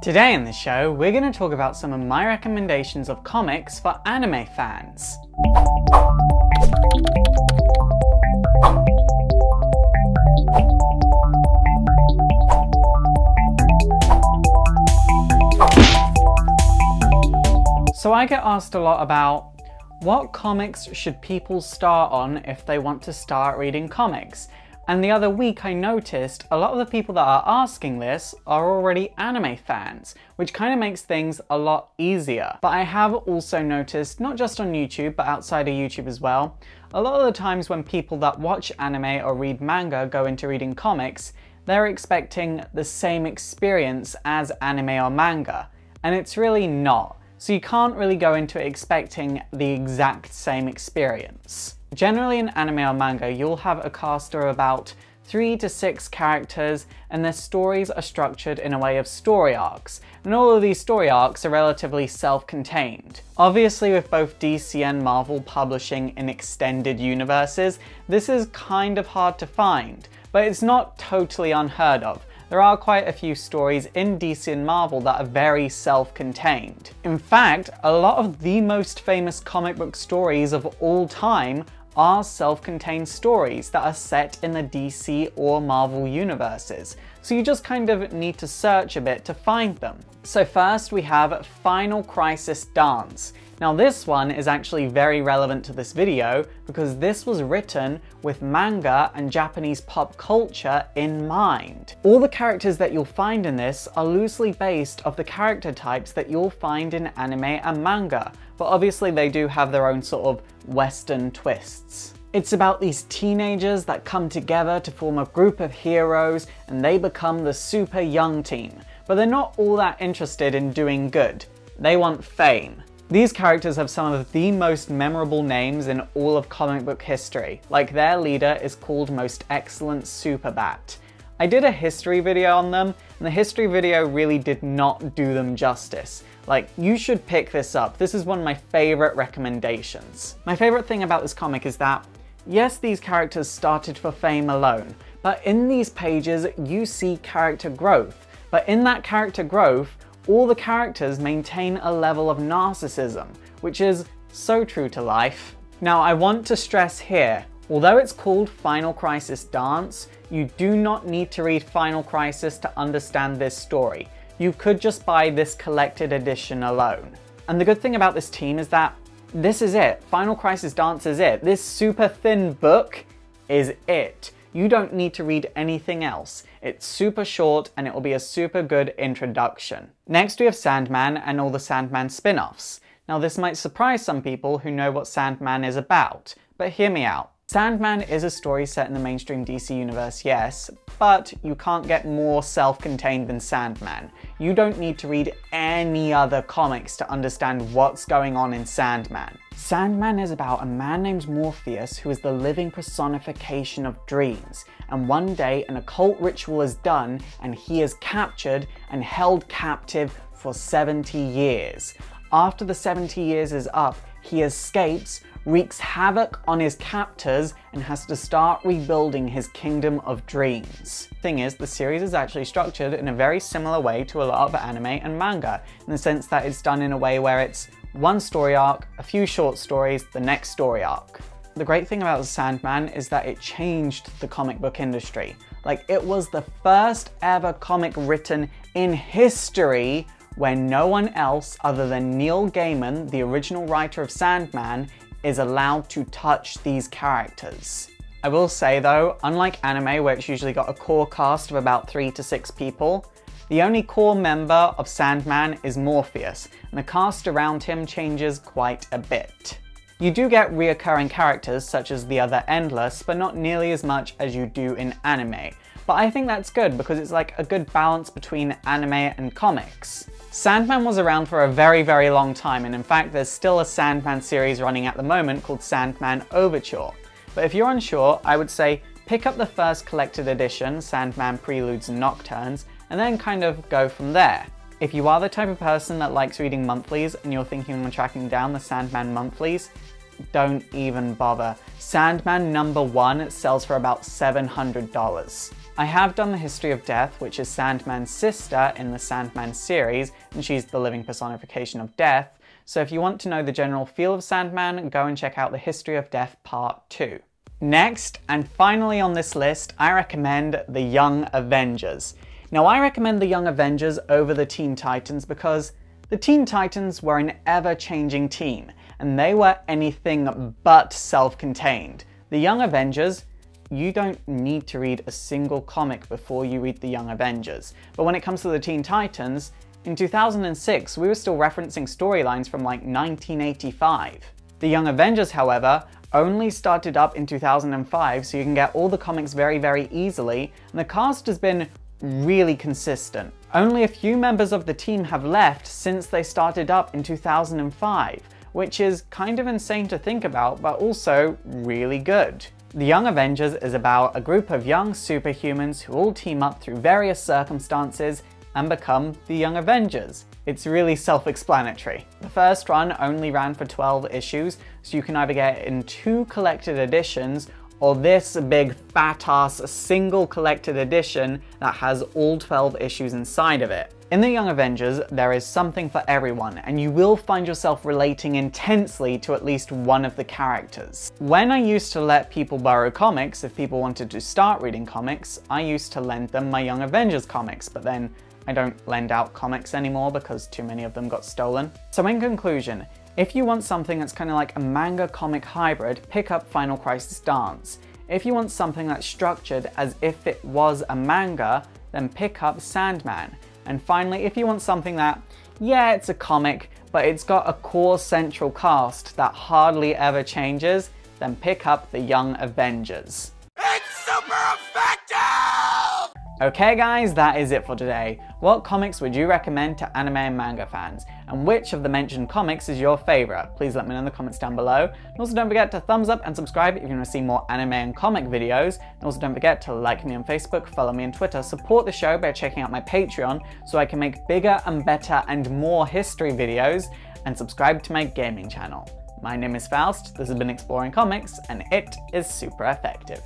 Today in the show, we're going to talk about some of my recommendations of comics for anime fans. So I get asked a lot about what comics should people start on if they want to start reading comics? And the other week I noticed a lot of the people that are asking this are already anime fans, which kind of makes things a lot easier. But I have also noticed, not just on YouTube, but outside of YouTube as well, a lot of the times when people that watch anime or read manga go into reading comics, they're expecting the same experience as anime or manga, and it's really not. So you can't really go into it expecting the exact same experience. Generally in anime or manga, you'll have a cast of about 3 to 6 characters, and their stories are structured in a way of story arcs. And all of these story arcs are relatively self-contained. Obviously, with both DC and Marvel publishing in extended universes, this is kind of hard to find, but it's not totally unheard of. There are quite a few stories in DC and Marvel that are very self-contained. In fact, a lot of the most famous comic book stories of all time are self-contained stories that are set in the DC or Marvel universes. So you just kind of need to search a bit to find them. So first we have Final Crisis Dance. Now this one is actually very relevant to this video because this was written with manga and Japanese pop culture in mind. All the characters that you'll find in this are loosely based off the character types that you'll find in anime and manga, but obviously they do have their own sort of Western twists. It's about these teenagers that come together to form a group of heroes and they become the super young team, but they're not all that interested in doing good. They want fame. These characters have some of the most memorable names in all of comic book history, like their leader is called Most Excellent Superbat. I did a history video on them, and the history video really did not do them justice. Like, you should pick this up. This is one of my favorite recommendations. My favorite thing about this comic is that, yes, these characters started for fame alone, but in these pages you see character growth. But in that character growth, all the characters maintain a level of narcissism, which is so true to life. Now, I want to stress here, although it's called Final Crisis Dance, you do not need to read Final Crisis to understand this story. You could just buy this collected edition alone. And the good thing about this team is that this is it. Final Crisis Dance is it. This super thin book is it. You don't need to read anything else. It's super short and it will be a super good introduction. Next we have Sandman and all the Sandman spin-offs. Now this might surprise some people who know what Sandman is about, but hear me out. Sandman is a story set in the mainstream DC universe, yes, but you can't get more self-contained than Sandman. You don't need to read any other comics to understand what's going on in Sandman. Sandman is about a man named Morpheus who is the living personification of dreams, and one day an occult ritual is done and he is captured and held captive for 70 years. After the 70 years is up, he escapes, wreaks havoc on his captors, and has to start rebuilding his kingdom of dreams. Thing is, the series is actually structured in a very similar way to a lot of anime and manga, in the sense that it's done in a way where it's one story arc, a few short stories, the next story arc. The great thing about Sandman is that it changed the comic book industry. Like, it was the first ever comic written in history where no one else other than Neil Gaiman, the original writer of Sandman, is allowed to touch these characters. I will say though, unlike anime where it's usually got a core cast of about 3 to 6 people, the only core member of Sandman is Morpheus, and the cast around him changes quite a bit. You do get reoccurring characters such as the other Endless, but not nearly as much as you do in anime. But I think that's good because it's like a good balance between anime and comics. Sandman was around for a very, very long time, and in fact there's still a Sandman series running at the moment called Sandman Overture. But if you're unsure, I would say pick up the first collected edition, Sandman Preludes and Nocturnes, and then kind of go from there. If you are the type of person that likes reading monthlies and you're thinking of tracking down the Sandman monthlies, don't even bother. Sandman #1 sells for about $700. I have done the history of death, which is Sandman's sister in the Sandman series, and she's the living personification of death. So if you want to know the general feel of Sandman, go and check out the history of death part 2. Next, and finally on this list, I recommend the Young Avengers. Now I recommend the Young Avengers over the Teen Titans because the Teen Titans were an ever-changing team, and they were anything but self-contained. The Young Avengers, you don't need to read a single comic before you read the Young Avengers. But when it comes to the Teen Titans, in 2006 we were still referencing storylines from like 1985. The Young Avengers, however, only started up in 2005, so you can get all the comics very, very easily, and the cast has been really consistent. Only a few members of the team have left since they started up in 2005, which is kind of insane to think about, but also really good. The Young Avengers is about a group of young superhumans who all team up through various circumstances and become the Young Avengers. It's really self-explanatory. The first run only ran for 12 issues, so you can either get it in 2 collected editions or this big fat-ass single collected edition that has all 12 issues inside of it. In the Young Avengers, there is something for everyone, and you will find yourself relating intensely to at least one of the characters. When I used to let people borrow comics, if people wanted to start reading comics, I used to lend them my Young Avengers comics, but then I don't lend out comics anymore because too many of them got stolen. So in conclusion, if you want something that's kind of like a manga comic hybrid, pick up Final Crisis Dance. If you want something that's structured as if it was a manga, then pick up Sandman. And finally, if you want something that, yeah, it's a comic, but it's got a core central cast that hardly ever changes, then pick up the Young Avengers. It's super effective! Okay guys, that is it for today. What comics would you recommend to anime and manga fans? And which of the mentioned comics is your favourite? Please let me know in the comments down below. And also don't forget to thumbs up and subscribe if you want to see more anime and comic videos. And also don't forget to like me on Facebook, follow me on Twitter, support the show by checking out my Patreon so I can make bigger and better and more history videos, and subscribe to my gaming channel. My name is Faust, this has been Exploring Comics, and it is super effective.